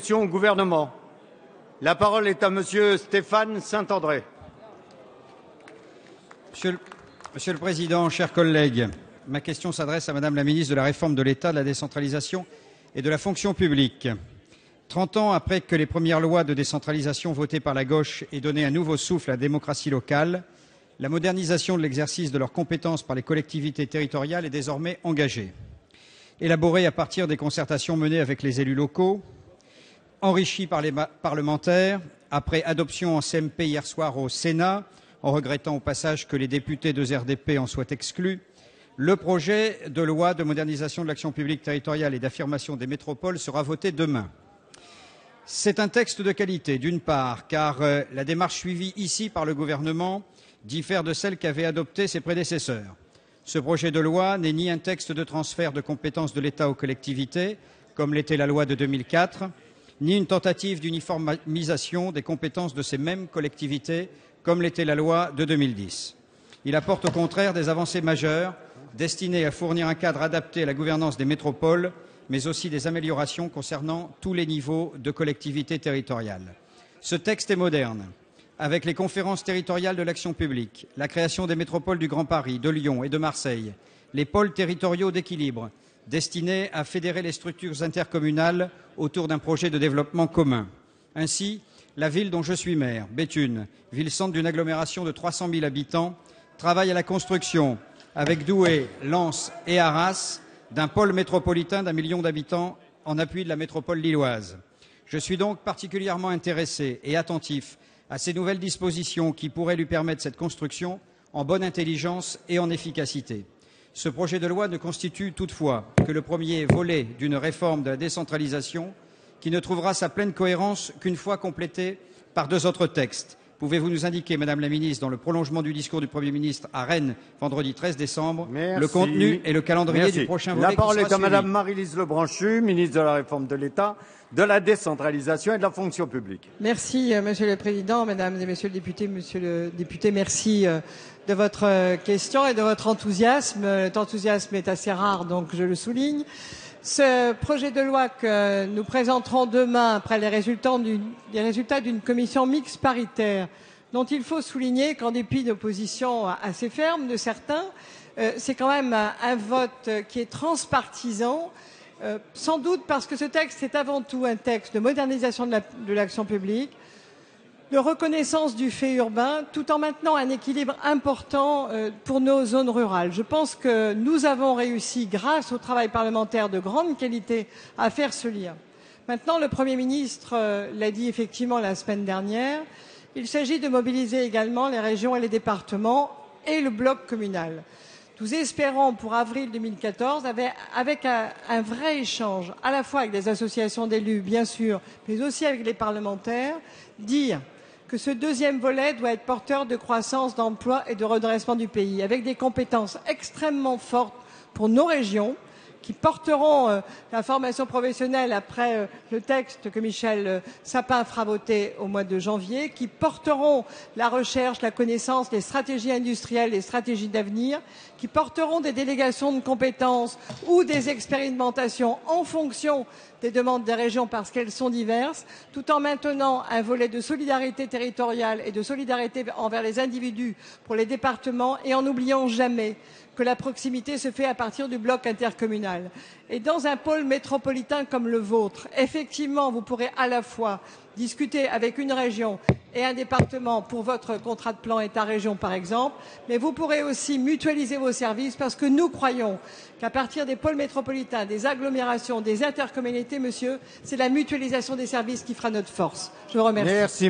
questions au gouvernement. La parole est à monsieur Stéphane Saint-André. Monsieur le Président, chers collègues, ma question s'adresse à Madame la ministre de la Réforme de l'État, de la décentralisation et de la fonction publique. 30 ans après que les premières lois de décentralisation votées par la gauche aient donné un nouveau souffle à la démocratie locale, la modernisation de l'exercice de leurs compétences par les collectivités territoriales est désormais engagée. Élaborée à partir des concertations menées avec les élus locaux, enrichie par les parlementaires, après adoption en CMP hier soir au Sénat, en regrettant au passage que les députés de RDP en soient exclus, le projet de loi de modernisation de l'action publique territoriale et d'affirmation des métropoles sera voté demain. C'est un texte de qualité, d'une part, car la démarche suivie ici par le gouvernement diffère de celle qu'avaient adoptée ses prédécesseurs. Ce projet de loi n'est ni un texte de transfert de compétences de l'État aux collectivités, comme l'était la loi de 2004, ni une tentative d'uniformisation des compétences de ces mêmes collectivités, comme l'était la loi de 2010. Il apporte au contraire des avancées majeures destinées à fournir un cadre adapté à la gouvernance des métropoles, mais aussi des améliorations concernant tous les niveaux de collectivités territoriales. Ce texte est moderne, avec les conférences territoriales de l'action publique, la création des métropoles du Grand Paris, de Lyon et de Marseille, les pôles territoriaux d'équilibre, destinés à fédérer les structures intercommunales autour d'un projet de développement commun. Ainsi, la ville dont je suis maire, Béthune, ville-centre d'une agglomération de 300 000 habitants, travaille à la construction, avec Douai, Lens et Arras, d'un pôle métropolitain d'1 million d'habitants en appui de la métropole lilloise. Je suis donc particulièrement intéressé et attentif à ces nouvelles dispositions qui pourraient lui permettre cette construction en bonne intelligence et en efficacité. Ce projet de loi ne constitue toutefois que le premier volet d'une réforme de la décentralisation qui ne trouvera sa pleine cohérence qu'une fois complétée par 2 autres textes. Pouvez-vous nous indiquer, Madame la Ministre, dans le prolongement du discours du Premier ministre à Rennes, vendredi 13 décembre, le contenu et le calendrier du prochain volet qui sera suivi? La parole est à Madame Maryse Lebranchu, ministre de la Réforme de l'État, de la décentralisation et de la fonction publique. Merci, Monsieur le Président, Mesdames et Messieurs le député. Monsieur le député, merci de votre question et de votre enthousiasme. Cet enthousiasme est assez rare, donc je le souligne. Ce projet de loi que nous présenterons demain après les résultats d'une commission mixte paritaire, dont il faut souligner qu'en dépit d'oppositions assez fermes de certains, c'est quand même un vote qui est transpartisan, sans doute parce que ce texte est avant tout un texte de modernisation de l'action publique, de reconnaissance du fait urbain, tout en maintenant un équilibre important pour nos zones rurales. Je pense que nous avons réussi, grâce au travail parlementaire de grande qualité, à faire ce lien. Maintenant, le Premier ministre l'a dit effectivement la semaine dernière, il s'agit de mobiliser également les régions et les départements et le bloc communal. Nous espérons pour avril 2014, avec un vrai échange, à la fois avec des associations d'élus, bien sûr, mais aussi avec les parlementaires, dire que ce deuxième volet doit être porteur de croissance, d'emploi et de redressement du pays, avec des compétences extrêmement fortes pour nos régions, qui porteront la formation professionnelle après le texte que Michel Sapin fera voter au mois de janvier, qui porteront la recherche, la connaissance, les stratégies industrielles, les stratégies d'avenir, qui porteront des délégations de compétences ou des expérimentations en fonction des demandes des régions parce qu'elles sont diverses, tout en maintenant un volet de solidarité territoriale et de solidarité envers les individus pour les départements et en n'oubliant jamais que la proximité se fait à partir du bloc intercommunal. Et dans un pôle métropolitain comme le vôtre, effectivement, vous pourrez à la fois discuter avec une région et un département pour votre contrat de plan État-région, par exemple, mais vous pourrez aussi mutualiser vos services parce que nous croyons qu'à partir des pôles métropolitains, des agglomérations, des intercommunalités, monsieur, c'est la mutualisation des services qui fera notre force. Je vous remercie. Merci.